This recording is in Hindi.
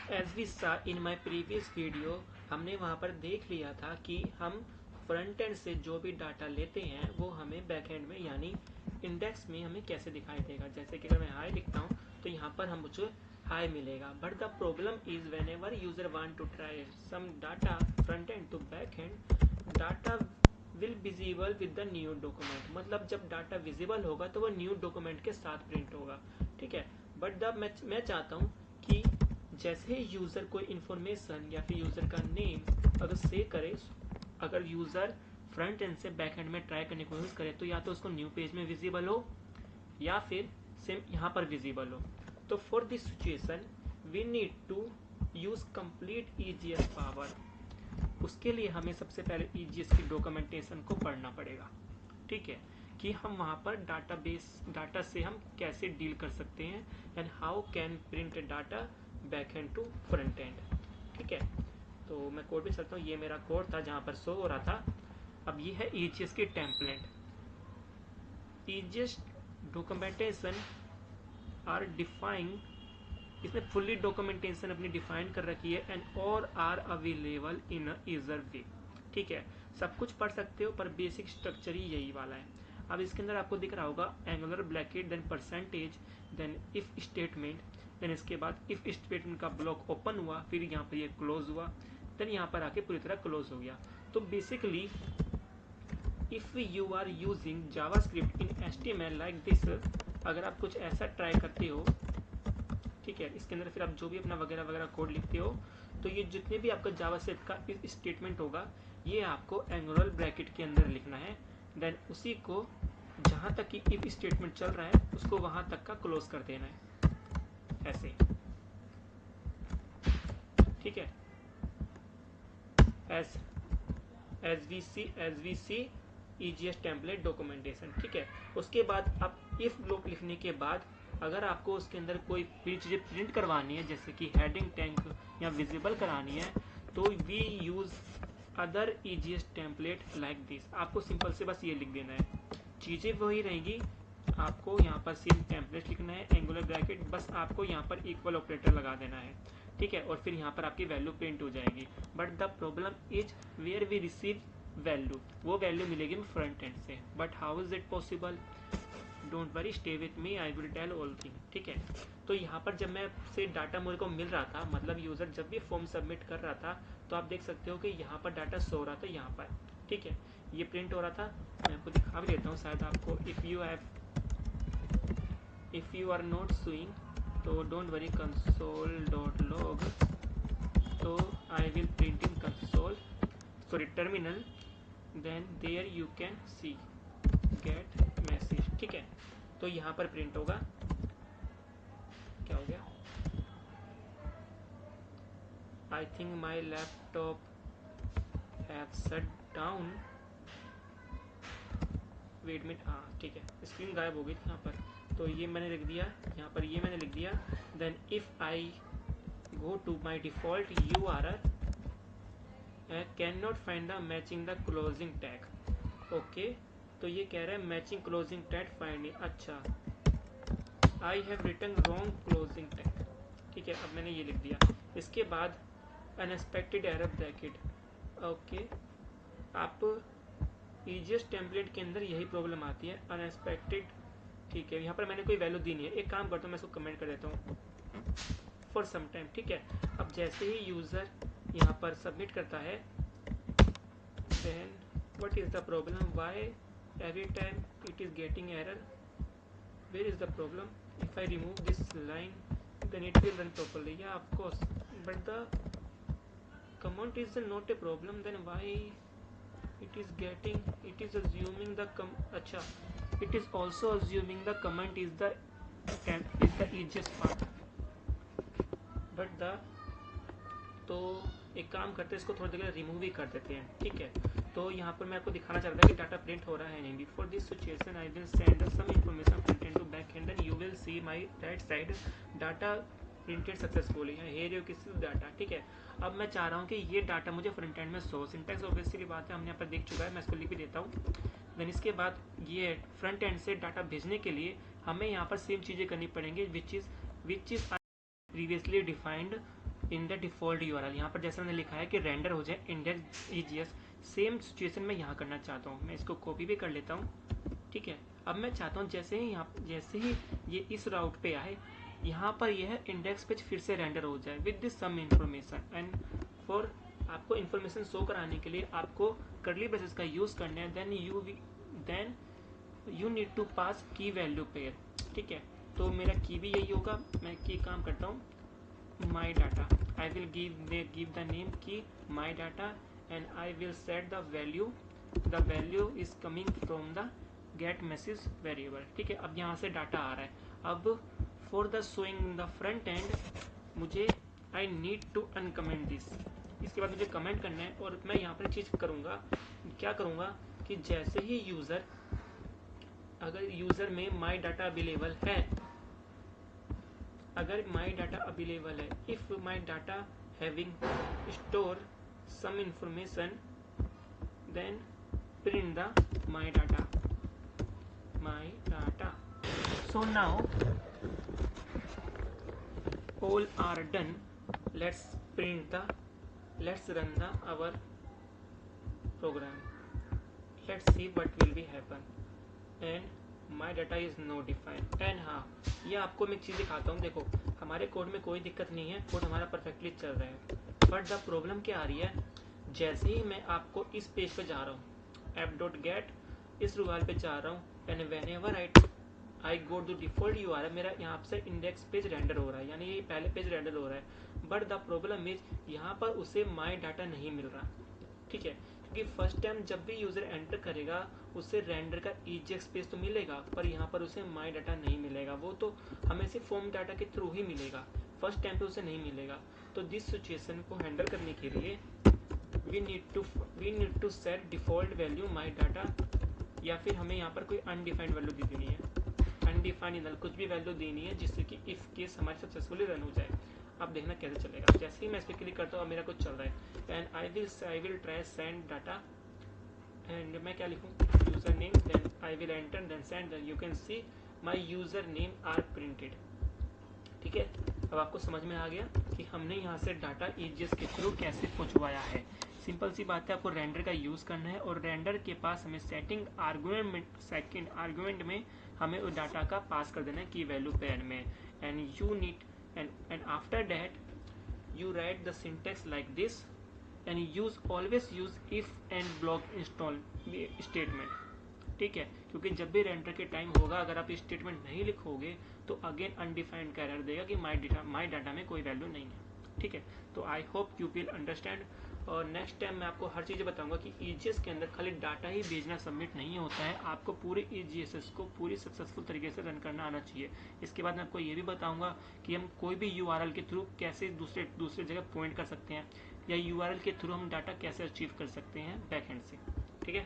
As we saw in my previous video, हमने वहाँ पर देख लिया था कि हम फ्रंट एंड से जो भी डाटा लेते हैं वो हमें बैक एंड में यानी इंडेक्स में हमें कैसे दिखाई देगा। जैसे कि अगर मैं हाई लिखता हूँ तो यहाँ पर हम मुझे हाई मिलेगा, but the problem is whenever user want to try some data front end to back end, data will visible with the new document. मतलब जब डाटा विजिबल होगा तो वो न्यू डॉक्यूमेंट के साथ प्रिंट होगा, ठीक है। बट द मैं चाहता हूँ कि जैसे ही यूजर कोई इंफॉर्मेशन या फिर यूजर का नेम अगर से करे, अगर यूजर फ्रंट एंड से बैक एंड में ट्राई करने की कोशिश करे तो या तो उसको न्यू पेज में विजिबल हो या फिर सेम यहाँ पर विजिबल हो। तो for this situation we need to use complete EGS power. उसके लिए हमें सबसे पहले ईजीएस की डॉक्यूमेंटेशन को पढ़ना पड़ेगा, ठीक है, कि हम वहाँ पर डाटा से हम कैसे डील कर सकते हैं and how can print data back end to front end, ठीक है। तो मैं कोड भी चलता हूँ, ये मेरा कोड था जहाँ पर शो हो रहा था। अब ये है ईजीएस की template. EGS documentation are defining, इसने फुल्ली डॉक्यूमेंटेशन अपनी डिफाइन कर रखी है एंड और आर अवेलेबल इन ईजर वे, ठीक है। सब कुछ पढ़ सकते हो पर बेसिक स्ट्रक्चर ही यही वाला है। अब इसके अंदर आपको दिख रहा होगा angular bracket, then percentage, then if statement, then इसके बाद इफ स्टेटमेंट का ब्लॉक ओपन हुआ, फिर यहाँ पर ये क्लोज हुआ, देन यहाँ पर आके पूरी तरह क्लोज हो गया। तो basically if you are using JavaScript in HTML like this, अगर आप कुछ ऐसा ट्राई करते हो, ठीक है, इसके अंदर फिर आप जो भी अपना वगैरह वगैरह कोड लिखते हो, तो ये जितने भी आपका जावास्क्रिप्ट का इस स्टेटमेंट होगा ये आपको एंगुलर ब्रैकेट के अंदर लिखना है। देन उसी को जहां तक कि इफ स्टेटमेंट चल रहा है उसको वहां तक का क्लोज कर देना है, ऐसे, ठीक है। As we see EGS template documentation, ठीक है। उसके बाद आप इफ ब्लॉक लिखने के बाद अगर आपको उसके अंदर कोई भी चीज़ें प्रिंट करवानी है जैसे कि हेडिंग टैग या विजिबल करानी है तो we use other EGS template like this. आपको सिंपल से बस ये लिख देना है, चीज़ें वही रहेंगी, आपको यहाँ पर सेम टेम्पलेट लिखना है, एंगुलर ब्रैकेट, बस आपको यहाँ पर इक्वल ऑपरेटर लगा देना है, ठीक है, और फिर यहाँ पर आपकी वैल्यू प्रिंट हो जाएगी। But the problem is where we receive value, वो वैल्यू मिलेगी फ्रंट एंड से, but how is it possible, don't worry, stay with me, I will tell all thing, ठीक है। तो यहाँ पर जब मैं से डाटा मेरे को मिल रहा था, मतलब यूजर जब भी फॉर्म सबमिट कर रहा था तो आप देख सकते हो कि यहाँ पर डाटा शो हो रहा था, यहाँ पर, ठीक है, ये प्रिंट हो रहा था। मैं आपको दिखा भी देता हूँ शायद आपको, if you are not seeing तो don't worry, console dot log, तो I will print in console, sorry terminal, then there you can see get message, ठीक है। तो यहाँ पर प्रिंट होगा, क्या हो गया, I think my laptop have shut down, wait minute, हाँ ठीक है, स्क्रीन गायब हो गई थी यहाँ पर। तो ये मैंने लिख दिया, यहाँ पर ये मैंने लिख दिया, then if I go to my default URL can not find the matching the closing tag, okay. तो ये कह रहा है मैचिंग क्लोजिंग टैग फाइंडिंग, अच्छा, I have written wrong closing tag, ठीक है, अब मैंने ये लिख दिया। इसके बाद अनएक्सपेक्टेड एरर ब्रैकेट, ओके। आप ईजीएस टेम्पलेट के अंदर यही प्रॉब्लम आती है, अनएक्सपेक्टेड, ठीक है। यहाँ पर मैंने कोई वैल्यू दी नहीं है, एक काम करता हूँ मैं इसको कमेंट कर देता हूँ फॉर सम टाइम, ठीक है। अब जैसे ही यूजर यहाँ पर सबमिट करता है, then what is the problem, why every time it is getting error, where is the problem, if I remove this line then it will run properly, yeah of course, but the command is not a problem, then why it is getting, it is assuming the acha, it is also assuming the command is the easiest part, but the, तो एक काम करते हैं, इसको थोड़ी देर रिमूव ही कर देते हैं, ठीक है। तो यहाँ पर मैं आपको दिखाना चाहता था कि डाटा प्रिंट हो रहा है नहीं। Before this situation I will send some information front end to back end, then you will see my right side data printed successfully, here you किस डाटा, ठीक है। अब मैं चाह रहा हूँ कि ये डाटा मुझे फ्रंट एंड में शो, सिंटैक्स ऑब्वियसली बात है, हमने यहाँ पर देख चुका है, मैं इसको लिख भी देता हूँ। देन इसके बाद ये फ्रंट एंड से डाटा भेजने के लिए हमें यहाँ पर सेम चीज़ें करनी पड़ेंगी, which is previously defined in the default URL. यहाँ पर जैसे मैंने लिखा है कि रेंडर हो जाए index.js, सेम सिचुएशन में यहाँ करना चाहता हूँ। मैं इसको कॉपी भी कर लेता हूँ, ठीक है। अब मैं चाहता हूँ जैसे ही ये इस राउट पे आए, यहाँ पर यह इंडेक्स पेज फिर से रेंडर हो जाए with this some information. And for आपको इन्फॉर्मेशन शो कराने के लिए आपको कर्ली ब्रेसेस का यूज करना है। देन यू नीड टू पास की वैल्यू पेयर, ठीक है। तो मेरा की भी यही होगा। मैं की काम करता हूँ my data. I will give the name key my data and I will set the value. The value is coming from the get message variable, ठीक है। अब यहाँ से डाटा आ रहा है। अब for the showing in the front end मुझे I need to uncomment this। इसके बाद मुझे कमेंट करना है और मैं यहाँ पर चीज करूँगा, क्या करूँगा कि जैसे ही यूजर, अगर यूजर में my data अवेलेबल है, अगर माई डाटा अवेलेबल है, if my data having store some information then print the my data. So now all are done, let's run the our program, let's see what will be happen and my data is not defined. And हाँ, ये आपको मैं एक चीज दिखाता हूँ। देखो हमारे कोड में कोई दिक्कत नहीं है, कोड हमारा परफेक्टली चल रहा है। बट द प्रॉब्लम क्या आ रही है, जैसे ही मैं आपको इस पेज पे जा रहा हूँ, app.get इस URL पे जा रहा हूँ, and whenever I go to default URL, मेरा यहाँ से इंडेक्स पेज रेंडर हो रहा है, यानी ये पहले पेज रेंडर हो रहा है। बट द प्रॉब्लम इज यहाँ पर उसे माई डाटा नहीं मिल रहा, ठीक है। क्योंकि फर्स्ट टाइम जब भी यूजर एंटर करेगा उसे रेंडर का EJX पेज तो मिलेगा, पर यहाँ पर उसे माई डाटा नहीं मिलेगा। वो तो हमें सिर्फ फॉर्म डाटा के थ्रू ही मिलेगा, फर्स्ट टाइम पे उसे नहीं मिलेगा। तो दिस सिचुएशन को हैंडल करने के लिए we need to set default value my data, या फिर हमें यहाँ पर कोई अनडिफाइंड वैल्यू दी देनी है। अनडिफाइंड कुछ भी वैल्यू देनी है जिससे कि इफ केस हमारी सक्सेसफुली रन हो जाए। अब देखना कैसे चलेगा। जैसे ही मैं इस पर क्लिक करता हूँ मेरा कुछ चल रहा है। And I will try send data, and मैं क्या लिखूँ, user name, then I will enter, then send. You can see my user name are printed, ठीक है। अब आपको समझ में आ गया कि हमने यहाँ से डाटा EJS के थ्रू कैसे पहुँचवाया है। सिंपल सी बात है, आपको रेंडर का यूज करना है और रेंडर के पास हमें सेकंड आर्गुमेंट में हमें उस डाटा का पास कर देना है की वैल्यू पेयर में। And you need and after that you write the syntax like this and always use if and block install statement, ठीक है। क्योंकि जब भी रेंडर के टाइम होगा अगर आप स्टेटमेंट नहीं लिखोगे तो अगेन अनडिफाइंड का एरर देगा कि माई डाटा में कोई वैल्यू नहीं है, ठीक है। तो I hope you will understand. और नेक्स्ट टाइम मैं आपको हर चीज़ बताऊंगा कि EJS के अंदर खाली डाटा ही भेजना सबमिट नहीं होता है, आपको पूरे EJS को पूरी सक्सेसफुल तरीके से रन करना आना चाहिए। इसके बाद मैं आपको ये भी बताऊंगा कि हम कोई भी URL के थ्रू कैसे दूसरे जगह पॉइंट कर सकते हैं, या URL के थ्रू हम डाटा कैसे अचीव कर सकते हैं बैक एंड से, ठीक है।